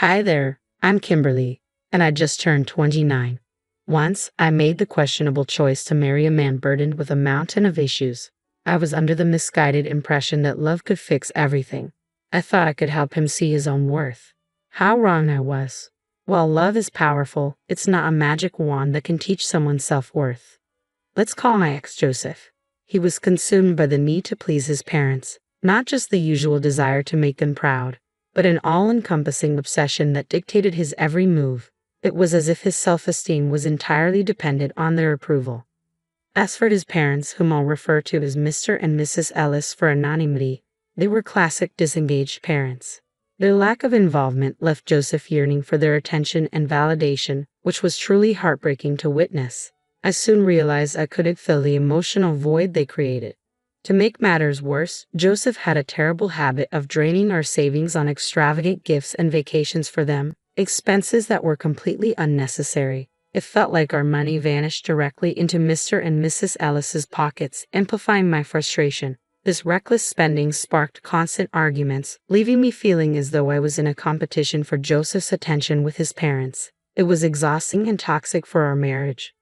Hi there, I'm Kimberly, and I just turned 29. Once, I made the questionable choice to marry a man burdened with a mountain of issues. I was under the misguided impression that love could fix everything. I thought I could help him see his own worth. How wrong I was. While love is powerful, it's not a magic wand that can teach someone self-worth. Let's call my ex Joseph. He was consumed by the need to please his parents, not just the usual desire to make them proud, but an all-encompassing obsession that dictated his every move. It was as if his self-esteem was entirely dependent on their approval. As for his parents, whom I'll refer to as Mr. and Mrs. Ellis for anonymity, they were classic disengaged parents. Their lack of involvement left Joseph yearning for their attention and validation, which was truly heartbreaking to witness. I soon realized I couldn't fill the emotional void they created. To make matters worse, Joseph had a terrible habit of draining our savings on extravagant gifts and vacations for them, expenses that were completely unnecessary. It felt like our money vanished directly into Mr. and Mrs. Ellis's pockets, amplifying my frustration. This reckless spending sparked constant arguments, leaving me feeling as though I was in a competition for Joseph's attention with his parents. It was exhausting and toxic for our marriage.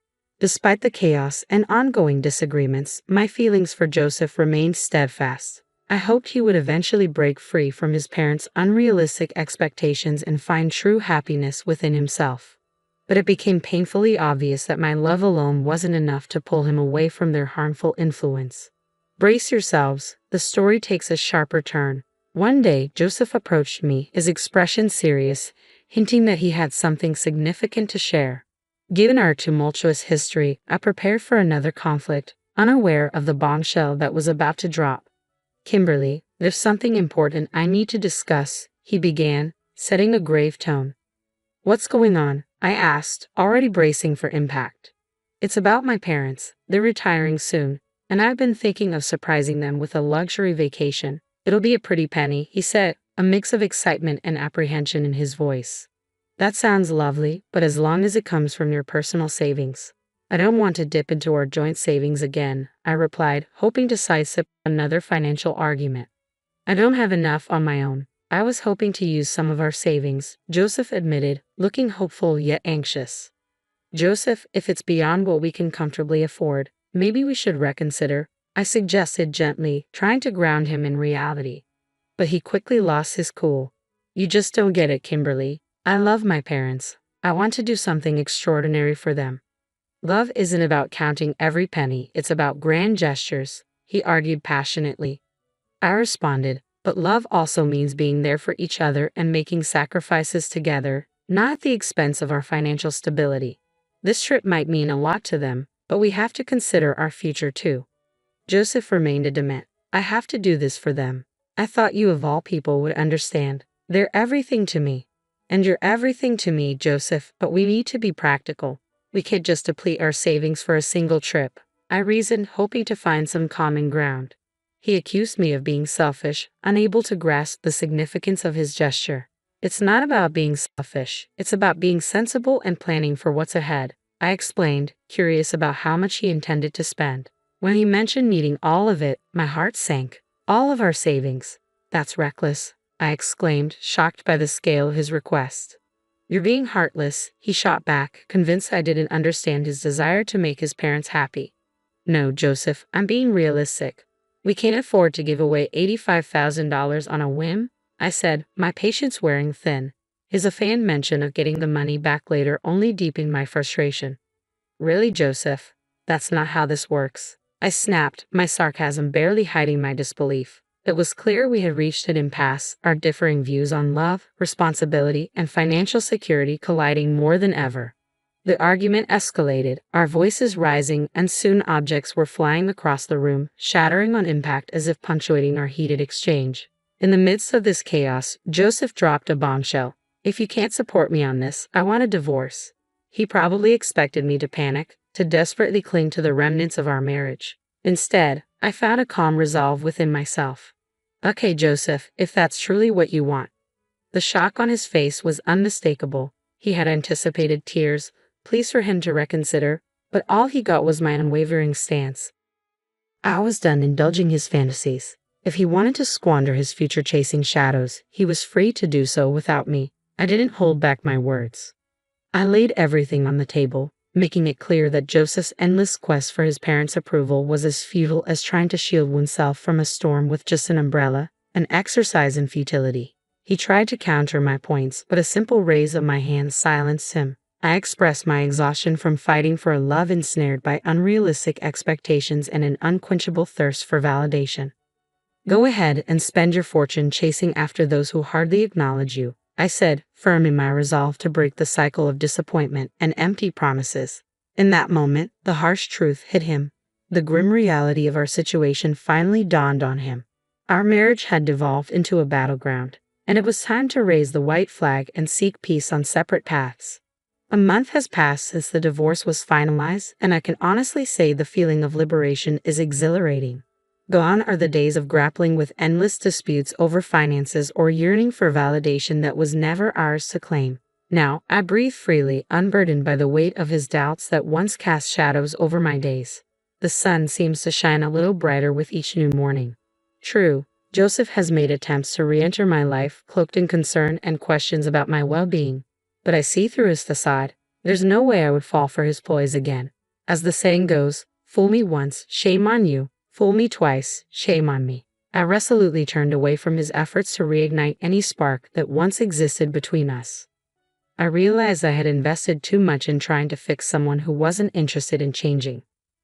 Despite the chaos and ongoing disagreements, my feelings for Joseph remained steadfast. I hoped he would eventually break free from his parents' unrealistic expectations and find true happiness within himself. But it became painfully obvious that my love alone wasn't enough to pull him away from their harmful influence. Brace yourselves, the story takes a sharper turn. One day, Joseph approached me, his expression serious, hinting that he had something significant to share. Given our tumultuous history, I prepared for another conflict, unaware of the bombshell that was about to drop. "Kimberly, there's something important I need to discuss," he began, setting a grave tone. "What's going on?" I asked, already bracing for impact. "It's about my parents. They're retiring soon, and I've been thinking of surprising them with a luxury vacation. It'll be a pretty penny," he said, a mix of excitement and apprehension in his voice. "That sounds lovely, but as long as it comes from your personal savings." "I don't want to dip into our joint savings again," I replied, hoping to sidestep another financial argument. "I don't have enough on my own. I was hoping to use some of our savings," Joseph admitted, looking hopeful yet anxious. "Joseph, if it's beyond what we can comfortably afford, maybe we should reconsider," I suggested gently, trying to ground him in reality. But he quickly lost his cool. "You just don't get it, Kimberly. I love my parents. I want to do something extraordinary for them." "Love isn't about counting every penny, it's about grand gestures," he argued passionately. I responded, "But love also means being there for each other and making sacrifices together, not at the expense of our financial stability. This trip might mean a lot to them, but we have to consider our future too." Joseph remained adamant. "I have to do this for them. I thought you of all people would understand. They're everything to me." "And you're everything to me, Joseph, but we need to be practical. We can't just deplete our savings for a single trip," I reasoned, hoping to find some common ground. He accused me of being selfish, unable to grasp the significance of his gesture. "It's not about being selfish, it's about being sensible and planning for what's ahead," I explained, curious about how much he intended to spend. When he mentioned needing all of it, my heart sank. "All of our savings? That's reckless," I exclaimed, shocked by the scale of his request. "You're being heartless," he shot back, convinced I didn't understand his desire to make his parents happy. "No, Joseph, I'm being realistic. We can't afford to give away $85,000 on a whim," I said, my patience wearing thin. His offhand mention of getting the money back later only deepened my frustration. "Really, Joseph? That's not how this works," I snapped, my sarcasm barely hiding my disbelief. It was clear we had reached an impasse, our differing views on love, responsibility, and financial security colliding more than ever. The argument escalated, our voices rising, and soon objects were flying across the room, shattering on impact as if punctuating our heated exchange. In the midst of this chaos, Joseph dropped a bombshell. "If you can't support me on this, I want a divorce." He probably expected me to panic, to desperately cling to the remnants of our marriage. Instead, I found a calm resolve within myself. "Okay, Joseph, if that's truly what you want." The shock on his face was unmistakable. He had anticipated tears, pleas for him to reconsider, but all he got was my unwavering stance. I was done indulging his fantasies. If he wanted to squander his future chasing shadows, he was free to do so without me. I didn't hold back my words. I laid everything on the table, making it clear that Joseph's endless quest for his parents' approval was as futile as trying to shield oneself from a storm with just an umbrella, an exercise in futility. He tried to counter my points, but a simple raise of my hand silenced him. I expressed my exhaustion from fighting for a love ensnared by unrealistic expectations and an unquenchable thirst for validation. Go ahead and spend your fortune chasing after those who hardly acknowledge you, I said, firm in my resolve to break the cycle of disappointment and empty promises. In that moment, the harsh truth hit him. The grim reality of our situation finally dawned on him. Our marriage had devolved into a battleground, and it was time to raise the white flag and seek peace on separate paths. A month has passed since the divorce was finalized, and I can honestly say the feeling of liberation is exhilarating. Gone are the days of grappling with endless disputes over finances or yearning for validation that was never ours to claim. Now, I breathe freely, unburdened by the weight of his doubts that once cast shadows over my days. The sun seems to shine a little brighter with each new morning. True, Joseph has made attempts to re-enter my life, cloaked in concern and questions about my well-being. But I see through his facade. There's no way I would fall for his ploys again. As the saying goes, fool me once, shame on you. Fool me twice, shame on me. I resolutely turned away from his efforts to reignite any spark that once existed between us. I realized I had invested too much in trying to fix someone who wasn't interested in changing.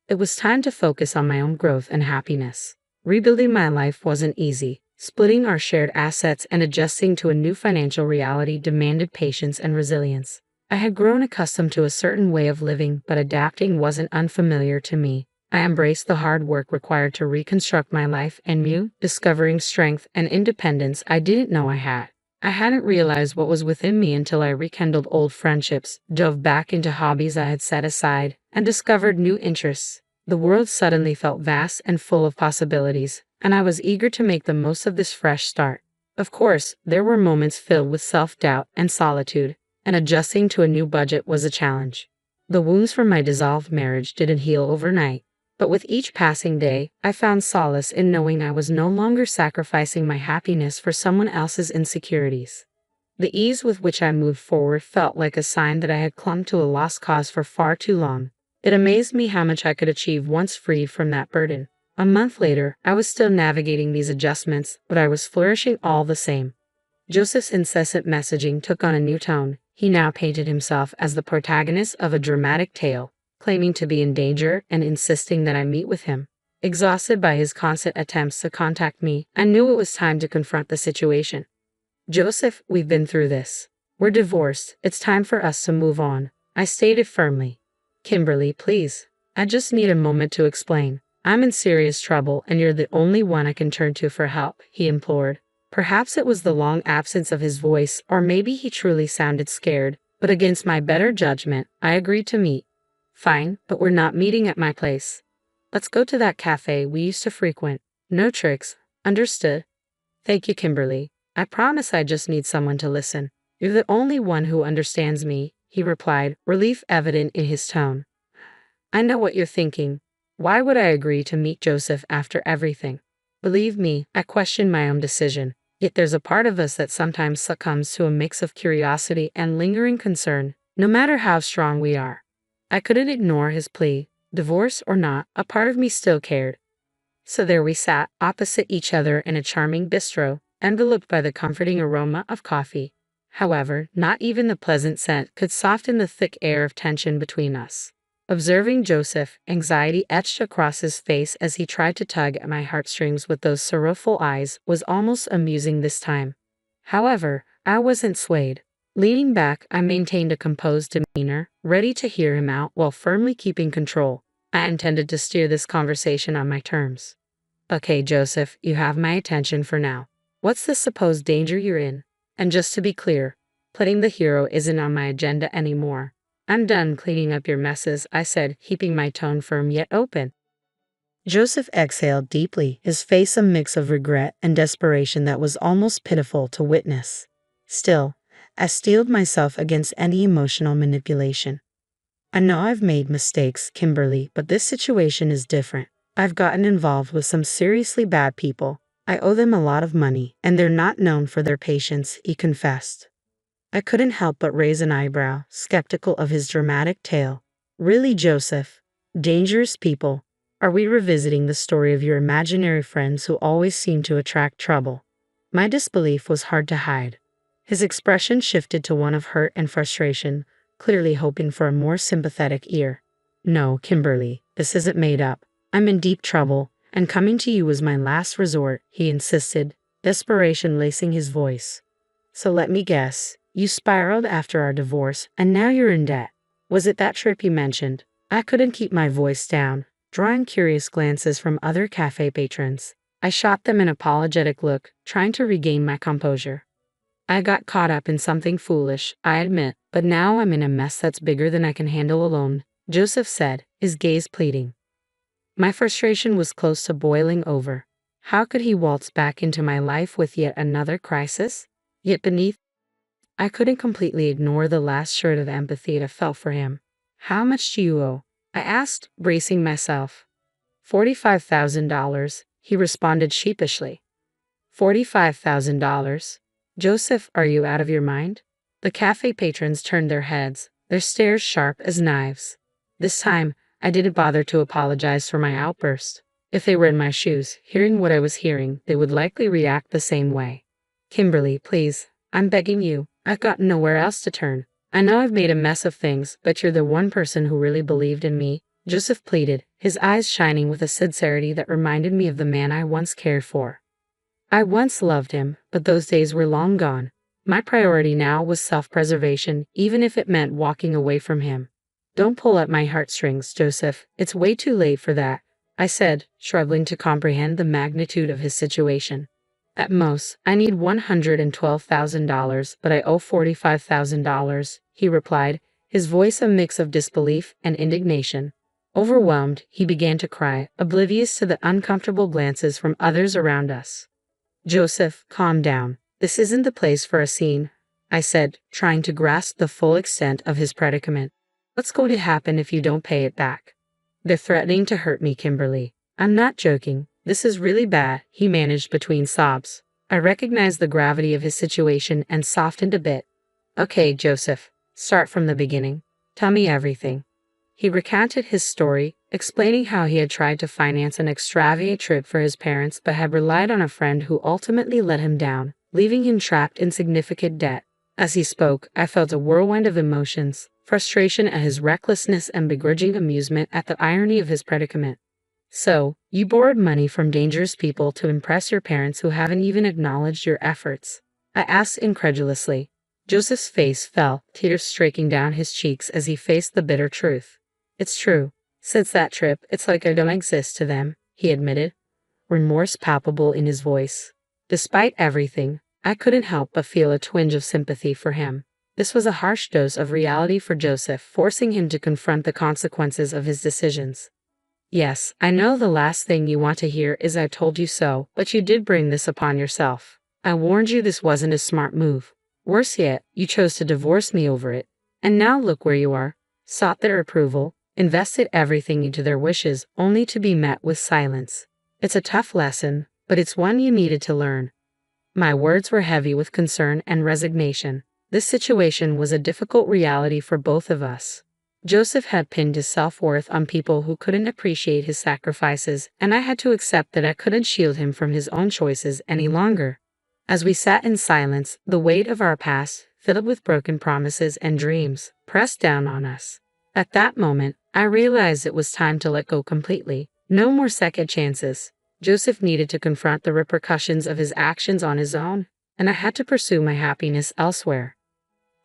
It was time to focus on my own growth and happiness. Rebuilding my life wasn't easy. Splitting our shared assets and adjusting to a new financial reality demanded patience and resilience. I had grown accustomed to a certain way of living, but adapting wasn't unfamiliar to me. I embraced the hard work required to reconstruct my life anew, discovering strength and independence I didn't know I had. I hadn't realized what was within me until I rekindled old friendships, dove back into hobbies I had set aside, and discovered new interests. The world suddenly felt vast and full of possibilities, and I was eager to make the most of this fresh start. Of course, there were moments filled with self-doubt and solitude, and adjusting to a new budget was a challenge. The wounds from my dissolved marriage didn't heal overnight, but with each passing day, I found solace in knowing I was no longer sacrificing my happiness for someone else's insecurities. The ease with which I moved forward felt like a sign that I had clung to a lost cause for far too long. It amazed me how much I could achieve once freed from that burden. A month later, I was still navigating these adjustments, but I was flourishing all the same. Joseph's incessant messaging took on a new tone. He now painted himself as the protagonist of a dramatic tale, claiming to be in danger and insisting that I meet with him. Exhausted by his constant attempts to contact me, I knew it was time to confront the situation. Joseph, we've been through this. We're divorced. It's time for us to move on, I stated firmly. Kimberly, please. I just need a moment to explain. I'm in serious trouble and you're the only one I can turn to for help, he implored. Perhaps it was the long absence of his voice, or maybe he truly sounded scared, but against my better judgment, I agreed to meet. Fine, but we're not meeting at my place. Let's go to that cafe we used to frequent. No tricks. Understood? Thank you, Kimberly. I promise I just need someone to listen. You're the only one who understands me, he replied, relief evident in his tone. I know what you're thinking. Why would I agree to meet Joseph after everything? Believe me, I question my own decision. Yet there's a part of us that sometimes succumbs to a mix of curiosity and lingering concern, no matter how strong we are. I couldn't ignore his plea. Divorce or not, a part of me still cared. So there we sat, opposite each other in a charming bistro, enveloped by the comforting aroma of coffee. However, not even the pleasant scent could soften the thick air of tension between us. Observing Joseph, anxiety etched across his face as he tried to tug at my heartstrings with those sorrowful eyes, was almost amusing this time. However, I wasn't swayed. Leaning back, I maintained a composed demeanor, ready to hear him out while firmly keeping control. I intended to steer this conversation on my terms. Okay, Joseph, you have my attention for now. What's the supposed danger you're in? And just to be clear, playing the hero isn't on my agenda anymore. I'm done cleaning up your messes, I said, keeping my tone firm yet open. Joseph exhaled deeply, his face a mix of regret and desperation that was almost pitiful to witness. Still, I steeled myself against any emotional manipulation. I know I've made mistakes, Kimberly, but this situation is different. I've gotten involved with some seriously bad people. I owe them a lot of money, and they're not known for their patience, he confessed. I couldn't help but raise an eyebrow, skeptical of his dramatic tale. Really, Joseph? Dangerous people? Are we revisiting the story of your imaginary friends who always seem to attract trouble? My disbelief was hard to hide. His expression shifted to one of hurt and frustration, clearly hoping for a more sympathetic ear. No, Kimberly, this isn't made up. I'm in deep trouble, and coming to you was my last resort, he insisted, desperation lacing his voice. So let me guess, you spiraled after our divorce, and now you're in debt. Was it that trip you mentioned? I couldn't keep my voice down, drawing curious glances from other cafe patrons. I shot them an apologetic look, trying to regain my composure. I got caught up in something foolish, I admit, but now I'm in a mess that's bigger than I can handle alone, Joseph said, his gaze pleading. My frustration was close to boiling over. How could he waltz back into my life with yet another crisis? Yet beneath, I couldn't completely ignore the last shred of empathy I felt for him. How much do you owe? I asked, bracing myself. $45,000, he responded sheepishly. $45,000? Joseph, are you out of your mind? The cafe patrons turned their heads, their stares sharp as knives. This time, I didn't bother to apologize for my outburst. If they were in my shoes, hearing what I was hearing, they would likely react the same way. Kimberly, please, I'm begging you. I've got nowhere else to turn. I know I've made a mess of things, but you're the one person who really believed in me, Joseph pleaded, his eyes shining with a sincerity that reminded me of the man I once cared for. I once loved him, but those days were long gone. My priority now was self-preservation, even if it meant walking away from him. Don't pull at my heartstrings, Joseph. It's way too late for that, I said, struggling to comprehend the magnitude of his situation. At most, I need $112,000, but I owe $45,000, he replied, his voice a mix of disbelief and indignation. Overwhelmed, he began to cry, oblivious to the uncomfortable glances from others around us. Joseph, calm down. This isn't the place for a scene, I said, trying to grasp the full extent of his predicament. What's going to happen if you don't pay it back? They're threatening to hurt me, Kimberly. I'm not joking. This is really bad, he managed between sobs. I recognized the gravity of his situation and softened a bit. Okay, Joseph, start from the beginning. Tell me everything. He recounted his story, explaining how he had tried to finance an extravagant trip for his parents but had relied on a friend who ultimately let him down, leaving him trapped in significant debt. As he spoke, I felt a whirlwind of emotions, frustration at his recklessness and begrudging amusement at the irony of his predicament. So, you borrowed money from dangerous people to impress your parents who haven't even acknowledged your efforts? I asked incredulously. Joseph's face fell, tears streaking down his cheeks as he faced the bitter truth. It's true. Since that trip, it's like I don't exist to them, he admitted, remorse palpable in his voice. Despite everything, I couldn't help but feel a twinge of sympathy for him. This was a harsh dose of reality for Joseph, forcing him to confront the consequences of his decisions. Yes, I know the last thing you want to hear is I told you so, but you did bring this upon yourself. I warned you this wasn't a smart move. Worse yet, you chose to divorce me over it. And now look where you are. Sought their approval, invested everything into their wishes, only to be met with silence. It's a tough lesson, but it's one you needed to learn. My words were heavy with concern and resignation. This situation was a difficult reality for both of us. Joseph had pinned his self-worth on people who couldn't appreciate his sacrifices, and I had to accept that I couldn't shield him from his own choices any longer. As we sat in silence, the weight of our past, filled with broken promises and dreams, pressed down on us. At that moment, I realized it was time to let go completely. No more second chances. Joseph needed to confront the repercussions of his actions on his own, and I had to pursue my happiness elsewhere.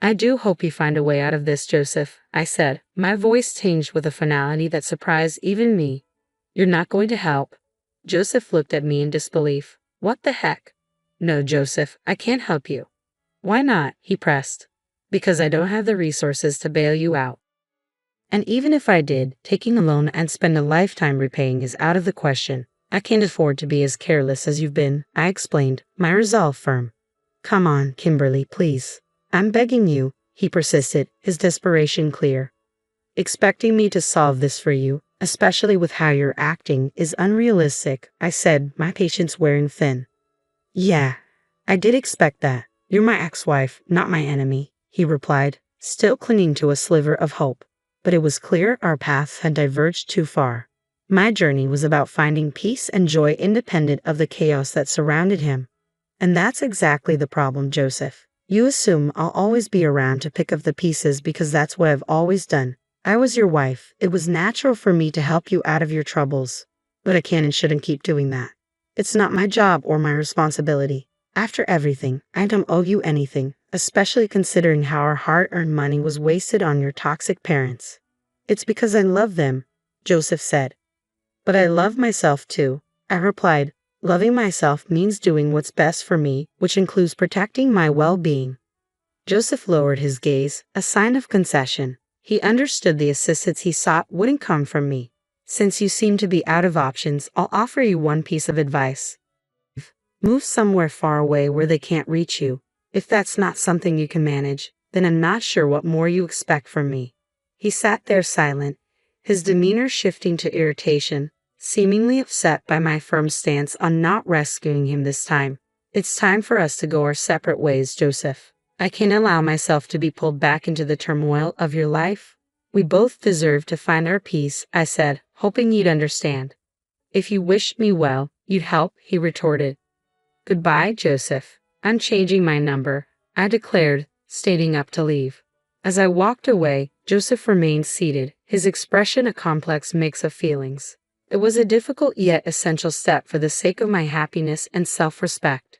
I do hope you find a way out of this, Joseph, I said, my voice tinged with a finality that surprised even me. You're not going to help? Joseph looked at me in disbelief. What the heck? No, Joseph, I can't help you. Why not? He pressed. Because I don't have the resources to bail you out. And even if I did, taking a loan and spend a lifetime repaying is out of the question. I can't afford to be as careless as you've been, I explained, my resolve firm. Come on, Kimberly, please. I'm begging you, he persisted, his desperation clear. Expecting me to solve this for you, especially with how you're acting, is unrealistic, I said, my patience wearing thin. Yeah, I did expect that. You're my ex-wife, not my enemy. he replied, still clinging to a sliver of hope. But it was clear our paths had diverged too far. My journey was about finding peace and joy independent of the chaos that surrounded him. And that's exactly the problem, Joseph. You assume I'll always be around to pick up the pieces because that's what I've always done. I was your wife. It was natural for me to help you out of your troubles. But I can and shouldn't keep doing that. It's not my job or my responsibility. After everything, I don't owe you anything, especially considering how our hard-earned money was wasted on your toxic parents. It's because I love them, Joseph said. But I love myself too, I replied. Loving myself means doing what's best for me, which includes protecting my well-being. Joseph lowered his gaze, a sign of concession. He understood the assistance he sought wouldn't come from me. Since you seem to be out of options, I'll offer you one piece of advice. Move somewhere far away where they can't reach you. If that's not something you can manage, then I'm not sure what more you expect from me. He sat there silent, his demeanor shifting to irritation, seemingly upset by my firm stance on not rescuing him this time. It's time for us to go our separate ways, Joseph. I can't allow myself to be pulled back into the turmoil of your life. We both deserve to find our peace, I said, hoping you'd understand. If you wished me well, you'd help, he retorted. Goodbye, Joseph. I'm changing my number, I declared, standing up to leave. As I walked away, Joseph remained seated, his expression a complex mix of feelings. It was a difficult yet essential step for the sake of my happiness and self-respect.